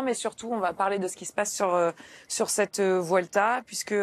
mais surtout, on va parler de ce qui se passe sur cette Vuelta, puisque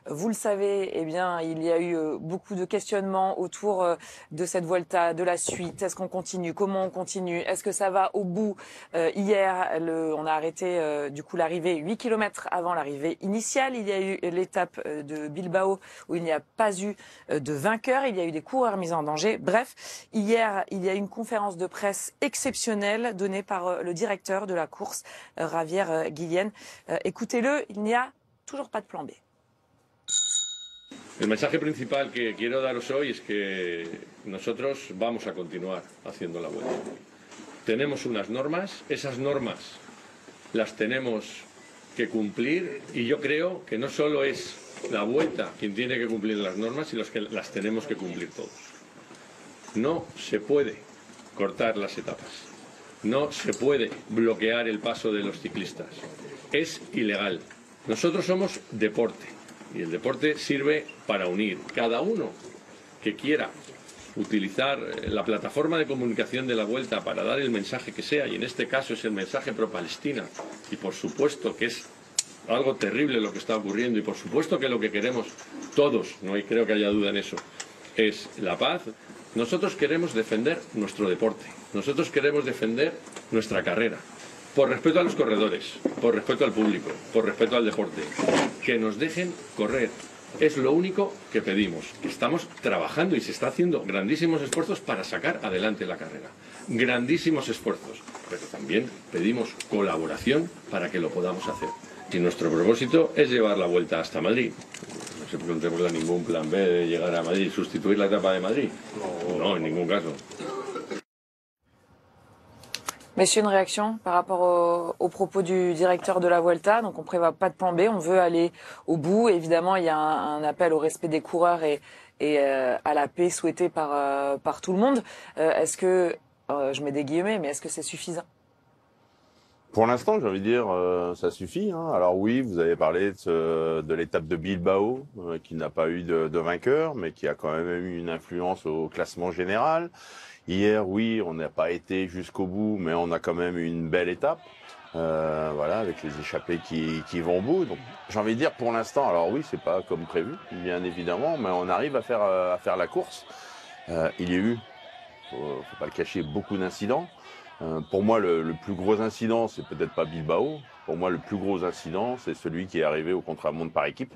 vous le savez, eh bien, il y a eu beaucoup de questionnements autour de cette Vuelta, de la suite. Est-ce qu'on continue? Comment on continue? Est-ce que ça va au bout? Hier, on a arrêté du coup l'arrivée 8 kilomètres avant l'arrivée initiale. Il y a eu l'étape de Bilbao où il n'y a pas eu de vainqueur. Il y a eu des coureurs mis en danger. Bref, hier, il y a eu une conférence de presse exceptionnelle donnée par le directeur de la course, Javier Guillén. Écoutez-le, il n'y a toujours pas de plan B. El mensaje principal que quiero daros hoy es que nosotros vamos a continuar haciendo la vuelta. Tenemos unas normas, esas normas las tenemos que cumplir y yo creo que no solo es la vuelta quien tiene que cumplir las normas, sino que las tenemos que cumplir todos. No se puede cortar las etapas. No se puede bloquear el paso de los ciclistas. Es ilegal. Nosotros somos deporte y el deporte sirve para unir. Cada uno que quiera utilizar la plataforma de comunicación de la Vuelta para dar el mensaje que sea, y en este caso es el mensaje pro-Palestina, y por supuesto que es algo terrible lo que está ocurriendo, y por supuesto que lo que queremos todos, no creo que haya duda en eso, es la paz. Nosotros queremos defender nuestro deporte, nosotros queremos defender nuestra carrera, por respeto a los corredores, por respeto al público, por respeto al deporte, que nos dejen correr. Es lo único que pedimos, que estamos trabajando y se está haciendo grandísimos esfuerzos para sacar adelante la carrera. Grandísimos esfuerzos, pero también pedimos colaboración para que lo podamos hacer. Si nuestro propósito es llevar la Vuelta hasta Madrid, no se contempla ningún plan B de llegar a Madrid y sustituir la etapa de Madrid. No, en ningún caso. Messieurs, une réaction par rapport aux propos du directeur de la Vuelta. Donc on prévoit pas de plan B, on veut aller au bout. Évidemment, il y a un appel au respect des coureurs et à la paix souhaitée par tout le monde. Est-ce que, je mets des guillemets, mais est-ce que c'est suffisant? Pour l'instant, j'ai envie de dire, ça suffit. Hein. Alors oui, vous avez parlé de l'étape de Bilbao, qui n'a pas eu de vainqueur, mais qui a quand même eu une influence au classement général. Hier, oui, on n'a pas été jusqu'au bout, mais on a quand même eu une belle étape. Voilà, avec les échappés qui vont au bout. Donc, j'ai envie de dire, pour l'instant, alors oui, c'est pas comme prévu, bien évidemment, mais on arrive à faire la course. Il y a eu, faut pas le cacher, beaucoup d'incidents. Pour moi, le plus gros incident, c'est peut-être pas Bilbao. Pour moi, le plus gros incident, c'est celui qui est arrivé au contre-la-montre par équipe,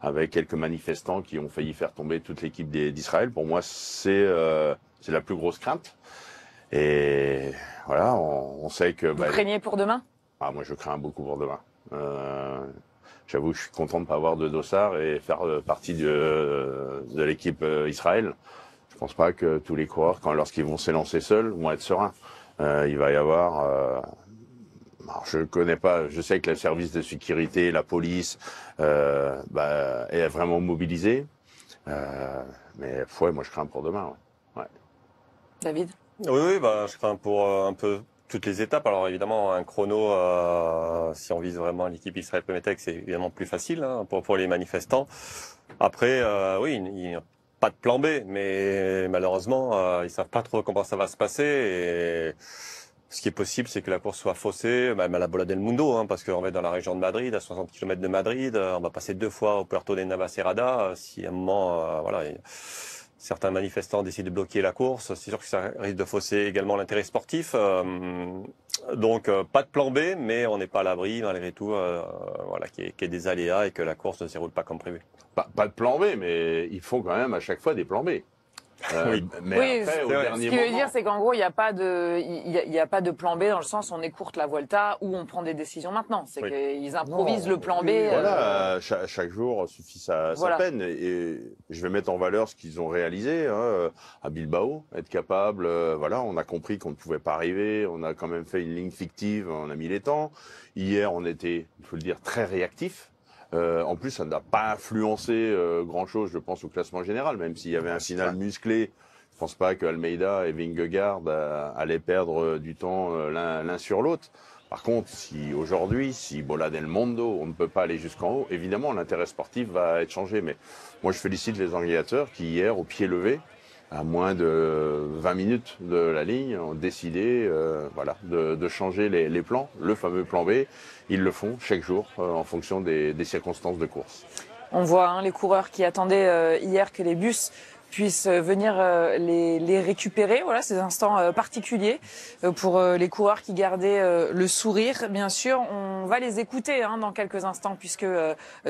avec quelques manifestants qui ont failli faire tomber toute l'équipe d'Israël. Pour moi, c'est la plus grosse crainte. Et voilà, on sait que... Vous craignez pour demain? Moi, je crains beaucoup pour demain. J'avoue que je suis content de ne pas avoir de dossard et faire partie de l'équipe Israël. Je pense pas que tous les coureurs, lorsqu'ils vont s'élancer seuls, vont être sereins. Il va y avoir... alors je connais pas, je sais que le service de sécurité, la police, est vraiment mobilisé. Mais ouais, moi je crains pour demain. Ouais. David? Oui, je crains pour un peu toutes les étapes. Alors évidemment, un chrono, si on vise vraiment l'équipe Israël Pemetek, c'est évidemment plus facile pour les manifestants. Après, oui, il n'y a pas de plan B, mais malheureusement, ils savent pas trop comment ça va se passer. Et ce qui est possible, c'est que la course soit faussée, même à la Bola del Mundo, parce qu'on va être dans la région de Madrid, à 60 km de Madrid. On va passer 2 fois au Puerto de Navacerrada. Si à un moment, certains manifestants décident de bloquer la course, c'est sûr que ça risque de fausser également l'intérêt sportif. Donc, pas de plan B, mais on n'est pas à l'abri, malgré tout, qu'il y ait des aléas et que la course ne se déroule pas comme prévu. Pas de plan B, mais il faut quand même à chaque fois des plans B. Oui. Mais oui, après, au dernier ce qui veut moment... dire, c'est qu'en gros, il n'y a pas de plan B dans le sens où on écourte la Vuelta ou on prend des décisions maintenant. C'est qu'ils improvisent le plan B. Voilà, chaque jour suffit sa peine. Et je vais mettre en valeur ce qu'ils ont réalisé à Bilbao, être capable. On a compris qu'on ne pouvait pas arriver. On a quand même fait une ligne fictive. On a mis les temps. Hier, on était, il faut le dire, très réactifs. En plus, ça n'a pas influencé grand-chose, je pense, au classement général, même s'il y avait un signal musclé. Je pense pas que Almeida et Vingegaard allaient perdre du temps l'un sur l'autre. Par contre, si aujourd'hui, si Bola del Mundo, on ne peut pas aller jusqu'en haut, évidemment, l'intérêt sportif va être changé. Mais moi, je félicite les organisateurs qui, hier, au pied levé, à moins de 20 minutes de la ligne, ont décidé voilà, de changer les plans, le fameux plan B. Ils le font chaque jour en fonction des circonstances de course. On voit les coureurs qui attendaient hier que les bus puissent venir les récupérer. Voilà, ces instants particuliers pour les coureurs qui gardaient le sourire. Bien sûr, on va les écouter dans quelques instants puisque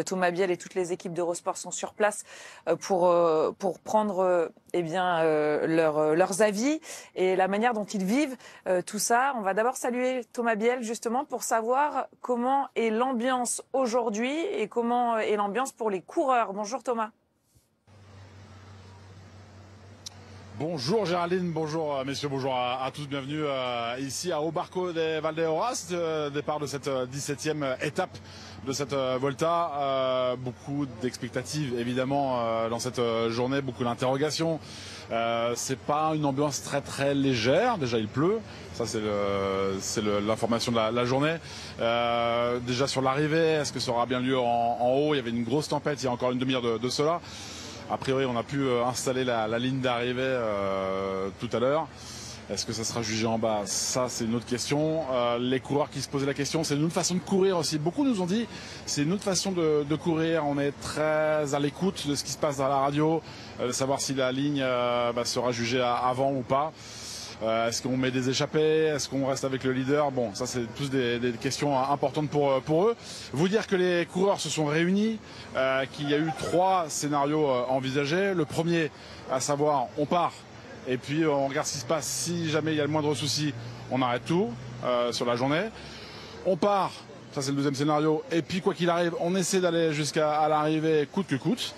Thomas Biel et toutes les équipes d'Eurosport sont sur place pour prendre leurs avis et la manière dont ils vivent tout ça. On va d'abord saluer Thomas Biel justement pour savoir comment est l'ambiance aujourd'hui et comment est l'ambiance pour les coureurs. Bonjour Thomas. Bonjour Géraldine, bonjour messieurs, bonjour à tous, bienvenue ici à Obarco de Valdeorras, départ de cette 17e étape de cette Volta. Beaucoup d'expectatives évidemment dans cette journée, beaucoup d'interrogations. C'est pas une ambiance très légère, déjà il pleut, ça c'est l'information de la journée. Déjà sur l'arrivée, est-ce que ça aura bien lieu en haut? Il y avait une grosse tempête il y a encore une demi-heure de cela. A priori, on a pu installer la ligne d'arrivée tout à l'heure. Est-ce que ça sera jugé en bas? Ça, c'est une autre question. Les coureurs qui se posaient la question, c'est une autre façon de courir aussi. Beaucoup nous ont dit, c'est une autre façon de courir. On est très à l'écoute de ce qui se passe dans la radio, de savoir si la ligne sera jugée avant ou pas. Est-ce qu'on met des échappées? Est-ce qu'on reste avec le leader? Bon, ça c'est tous des questions importantes pour eux. Vous dire que les coureurs se sont réunis, qu'il y a eu 3 scénarios envisagés. Le premier, à savoir, on part et puis on regarde ce qui se passe. Si jamais il y a le moindre souci, on arrête tout sur la journée. On part, ça c'est le deuxième scénario, et puis quoi qu'il arrive, on essaie d'aller jusqu'à l'arrivée coûte que coûte.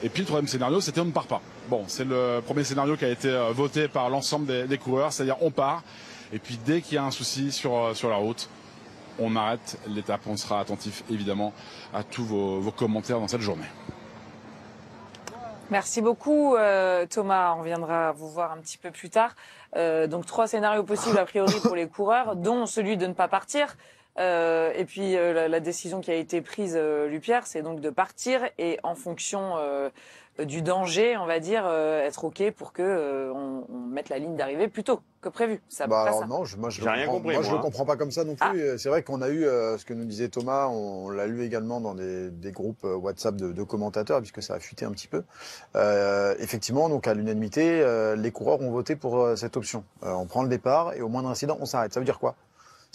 Et puis le troisième scénario, c'était on ne part pas. Bon, c'est le premier scénario qui a été voté par l'ensemble des coureurs, c'est-à-dire on part. Et puis dès qu'il y a un souci sur la route, on arrête l'étape. On sera attentif évidemment à tous vos commentaires dans cette journée. Merci beaucoup Thomas, on viendra vous voir un petit peu plus tard. Donc 3 scénarios possibles a priori pour les coureurs, dont celui de ne pas partir. Et puis la décision qui a été prise, Lupierre, c'est donc de partir et en fonction du danger, on va dire, être OK pour que on mette la ligne d'arrivée plus tôt que prévu. Ça Bah pas alors ça. non, moi je le moi. comprends pas comme ça non plus. C'est vrai qu'on a eu ce que nous disait Thomas, on l'a lu également dans des groupes WhatsApp de commentateurs puisque ça a fuité un petit peu. Effectivement, donc à l'unanimité, les coureurs ont voté pour cette option. On prend le départ et au moindre incident, on s'arrête. Ça veut dire quoi?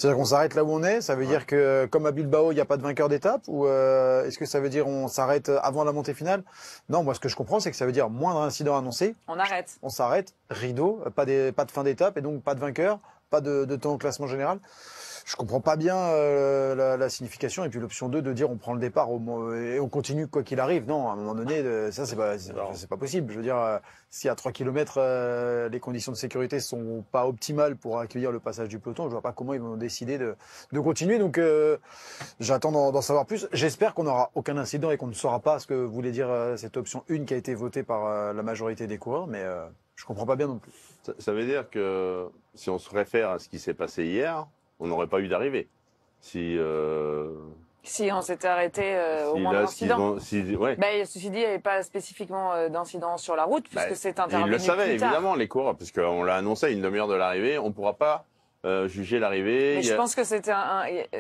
C'est-à-dire qu'on s'arrête là où on est? Ça veut dire que, comme à Bilbao, il n'y a pas de vainqueur d'étape? Ou est-ce que ça veut dire on s'arrête avant la montée finale? Non, moi ce que je comprends, c'est que ça veut dire moindre incident annoncé. On arrête. On s'arrête, rideau, pas de fin d'étape et donc pas de vainqueur, pas de temps au classement général. Je comprends pas bien la signification. Et puis l'option 2 de dire on prend le départ et on continue quoi qu'il arrive. Non, à un moment donné, ça c'est pas possible. Je veux dire, si à 3 km les conditions de sécurité sont pas optimales pour accueillir le passage du peloton, je vois pas comment ils vont décider de continuer. Donc j'attends d'en savoir plus. J'espère qu'on n'aura aucun incident et qu'on ne saura pas ce que voulait dire cette option 1 qui a été votée par la majorité des coureurs. Mais je comprends pas bien non plus. Ça veut dire que si on se réfère à ce qui s'est passé hier, on n'aurait pas eu d'arrivée. Si on s'était arrêté au moins d'incident. Ouais. Ceci dit, il n'y avait pas spécifiquement d'incident sur la route puisque c'est intervenu ils le savaient plus tard. évidemment les coureurs, puisqu'on l'a annoncé à une demi-heure de l'arrivée. On ne pourra pas juger l'arrivée. Mais je pense que c'était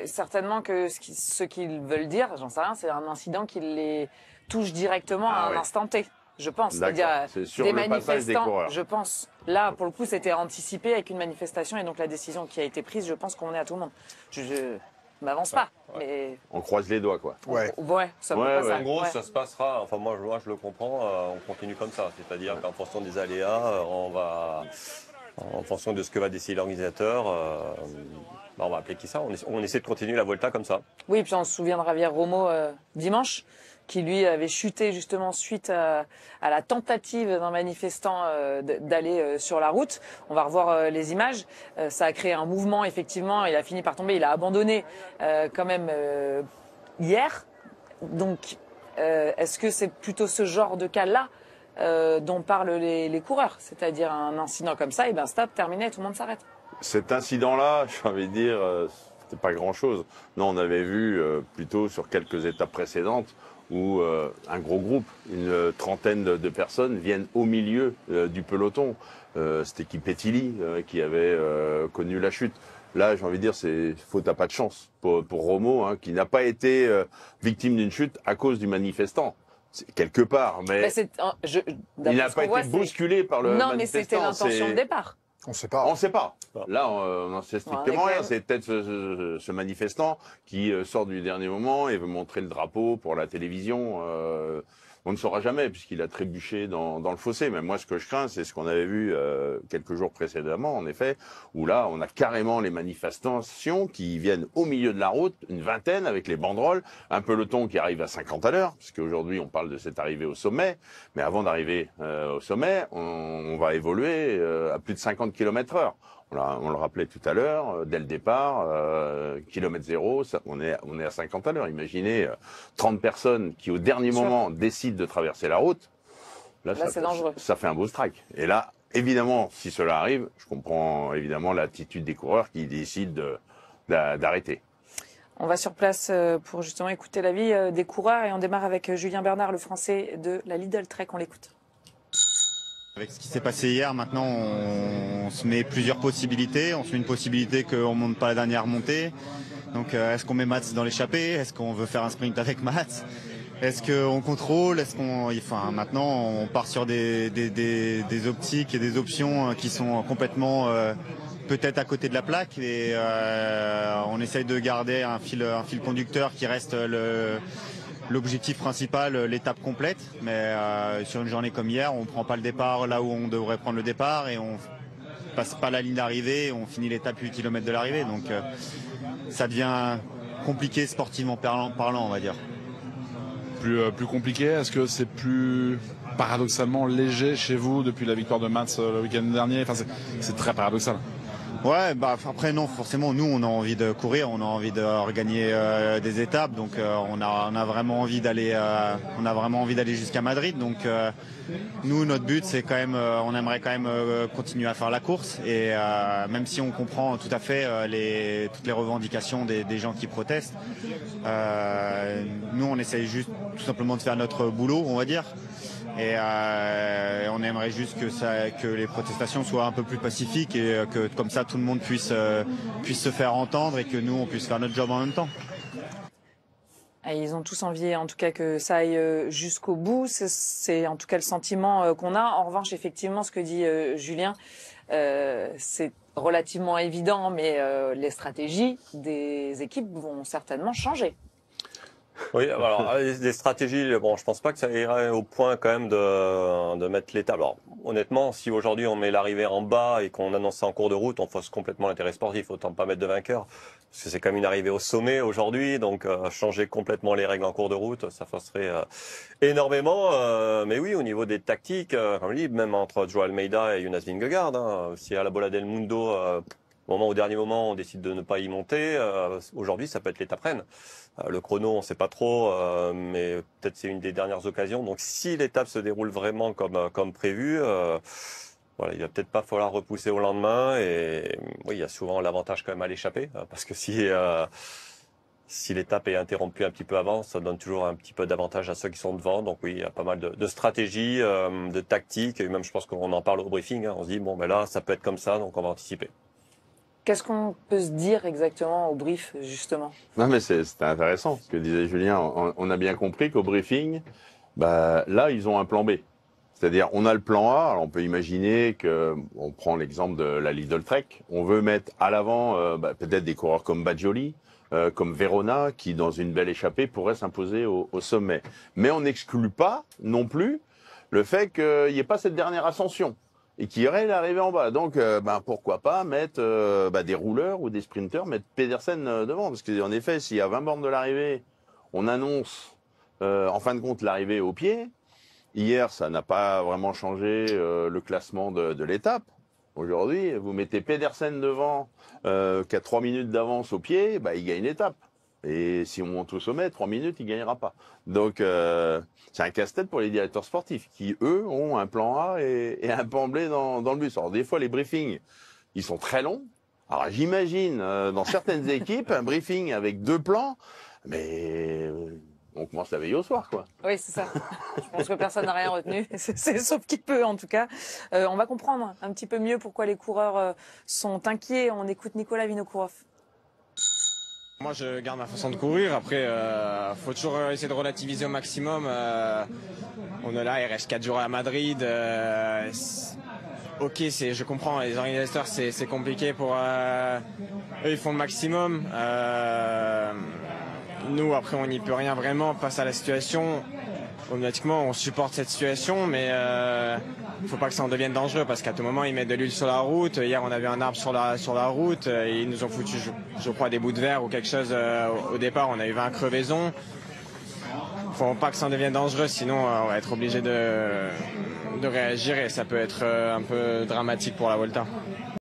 certainement que ce qu'ils veulent dire, j'en sais rien, c'est un incident qui les touche directement à un instant T. Je pense, c'est-à-dire des manifestants, je pense. Là, pour le coup, c'était anticipé avec une manifestation et donc la décision qui a été prise, je pense qu'on est à tout le monde. Je m'avance pas, mais... On croise les doigts, quoi. Ouais, ça peut pas ça. En gros, ça se passera, enfin moi je le comprends, on continue comme ça. C'est-à-dire qu'en fonction des aléas, en fonction de ce que va décider l'organisateur, on va appliquer ça. On essaie de continuer la Volta comme ça. Oui, puis on se souvient de Javier Romo dimanche, qui lui avait chuté justement suite à la tentative d'un manifestant d'aller sur la route. On va revoir les images. Ça a créé un mouvement, effectivement. Il a fini par tomber. Il a abandonné quand même hier. Donc, est-ce que c'est plutôt ce genre de cas-là dont parlent les coureurs? C'est-à-dire un incident comme ça, et ben stop, terminé, tout le monde s'arrête. Cet incident-là, j'ai envie de dire, c'était pas grand-chose. Non, on avait vu plutôt sur quelques étapes précédentes où un gros groupe, une trentaine de personnes viennent au milieu du peloton. C'était Kipetili qui avait connu la chute. Là, j'ai envie de dire, c'est faute à pas de chance pour Romo, hein, qui n'a pas été victime d'une chute à cause du manifestant. Quelque part, mais il n'a pas été bousculé par le manifestant. Non, mais c'était l'intention de départ. On ne sait pas. On ne sait pas. Là, on n'en sait strictement rien. C'est peut-être ce manifestant qui sort du dernier moment et veut montrer le drapeau pour la télévision. On ne saura jamais puisqu'il a trébuché dans le fossé. Mais moi, ce que je crains, c'est ce qu'on avait vu quelques jours précédemment, en effet, où là, on a carrément les manifestations qui viennent au milieu de la route, une vingtaine avec les banderoles, un peloton qui arrive à 50 à l'heure, parce qu'aujourd'hui, on parle de cette arrivée au sommet. Mais avant d'arriver au sommet, on va évoluer à plus de 50 km/h. On le rappelait tout à l'heure, dès le départ, kilomètre zéro, on est à 50 à l'heure. Imaginez 30 personnes qui, au dernier moment, décident de traverser la route. Là c'est dangereux. Ça fait un beau strike. Et là, évidemment, si cela arrive, je comprends évidemment l'attitude des coureurs qui décident d'arrêter. On va sur place pour justement écouter l'avis des coureurs et on démarre avec Julien Bernard, le Français de la Lidl Trek. On l'écoute. Avec ce qui s'est passé hier, maintenant on se met plusieurs possibilités. On se met une possibilité qu'on ne monte pas la dernière montée. Donc est-ce qu'on met Mats dans l'échappée? Est-ce qu'on veut faire un sprint avec Mats? Est-ce qu'on contrôle? Maintenant on part sur des optiques et des options qui sont complètement peut-être à côté de la plaque. Et on essaye de garder un fil conducteur qui reste l'objectif principal, l'étape complète, mais sur une journée comme hier, on ne prend pas le départ là où on devrait prendre le départ et on passe pas la ligne d'arrivée, on finit l'étape 8 km de l'arrivée, donc ça devient compliqué sportivement parlant, on va dire. Plus compliqué, est-ce que c'est plus paradoxalement léger chez vous depuis la victoire de Mats le week-end dernier? Enfin, c'est très paradoxal. Ouais, après non, forcément, nous on a envie de courir, on a envie de regagner des étapes, donc on a vraiment envie d'aller, jusqu'à Madrid. Donc nous, notre but, c'est quand même, on aimerait quand même continuer à faire la course, et même si on comprend tout à fait toutes les revendications des gens qui protestent, nous on essaye juste tout simplement de faire notre boulot, on va dire. Et on aimerait juste que les protestations soient un peu plus pacifiques et que comme ça tout le monde puisse se faire entendre et que nous on puisse faire notre job en même temps. Ils ont tous envie, en tout cas, que ça aille jusqu'au bout. C'est en tout cas le sentiment qu'on a. En revanche, effectivement, ce que dit Julien, c'est relativement évident, mais les stratégies des équipes vont certainement changer. Oui, alors des stratégies, bon, je pense pas que ça irait au point quand même de mettre l'étape. Alors honnêtement, si aujourd'hui on met l'arrivée en bas et qu'on annonce ça en cours de route, on fausse complètement l'intérêt sportif. Autant pas mettre de vainqueur, parce que c'est quand même une arrivée au sommet aujourd'hui, donc changer complètement les règles en cours de route, ça fausserait énormément. Mais oui, au niveau des tactiques, comme je dis, même entre Joao Almeida et Jonas Vingegaard, hein, si à la Bola del Mundo, au dernier moment, on décide de ne pas y monter, aujourd'hui, ça peut être l'étape reine. Le chrono, on sait pas trop, mais peut-être c'est une des dernières occasions. Donc, si l'étape se déroule vraiment comme prévu, voilà, il va peut-être pas falloir repousser au lendemain. Et oui, il y a souvent l'avantage quand même à l'échapper, parce que si l'étape est interrompue un petit peu avant, ça donne toujours un petit peu d'avantage à ceux qui sont devant. Donc oui, il y a pas mal de stratégies, de tactiques, et même je pense qu'on en parle au briefing. Hein, on se dit bon, ben là, ça peut être comme ça, donc on va anticiper. Qu'est-ce qu'on peut se dire exactement au brief, justement? Non, mais c'était intéressant ce que disait Julien. On a bien compris qu'au briefing, là, ils ont un plan B. C'est-à-dire, on a le plan A. Alors on peut imaginer on prend l'exemple de la Lidl Trek. On veut mettre à l'avant peut-être des coureurs comme Badjoli, comme Verona, qui, dans une belle échappée, pourraient s'imposer au sommet. Mais on n'exclut pas non plus le fait qu'il n'y ait pas cette dernière ascension et qu'il y aurait l'arrivée en bas. Donc, pourquoi pas mettre des rouleurs ou des sprinteurs, mettre Pedersen devant. Parce qu'en effet, s'il y a 20 bornes de l'arrivée, on annonce en fin de compte l'arrivée au pied. Hier, ça n'a pas vraiment changé le classement de l'étape. Aujourd'hui, vous mettez Pedersen devant, qui a 3 minutes d'avance au pied, il gagne l'étape. Et si on monte au sommet, 3 minutes, il gagnera pas. Donc, c'est un casse-tête pour les directeurs sportifs qui, eux, ont un plan A et un plan B dans le bus. Alors, des fois, les briefings, ils sont très longs. Alors, j'imagine, dans certaines équipes, un briefing avec 2 plans, mais on commence la veille au soir, quoi. Oui, c'est ça. Je pense que personne n'a rien retenu, sauf qui peut en tout cas. On va comprendre un petit peu mieux pourquoi les coureurs sont inquiets. On écoute Nicolas Vinokourov. Moi, je garde ma façon de courir. Après, faut toujours essayer de relativiser au maximum. On est là, il reste 4 jours à Madrid. Ok, je comprends, les organisateurs, c'est compliqué pour eux, ils font le maximum. Nous, après, on n'y peut rien vraiment face à la situation. Automatiquement, on supporte cette situation, mais il faut pas que ça en devienne dangereux parce qu'à tout moment, ils mettent de l'huile sur la route. Hier, on avait un arbre sur la route. Et ils nous ont foutu, je crois, des bouts de verre ou quelque chose. Au départ, on a eu 20 crevaisons. Faut pas que ça en devienne dangereux, sinon on va être obligé de réagir et ça peut être un peu dramatique pour la Volta.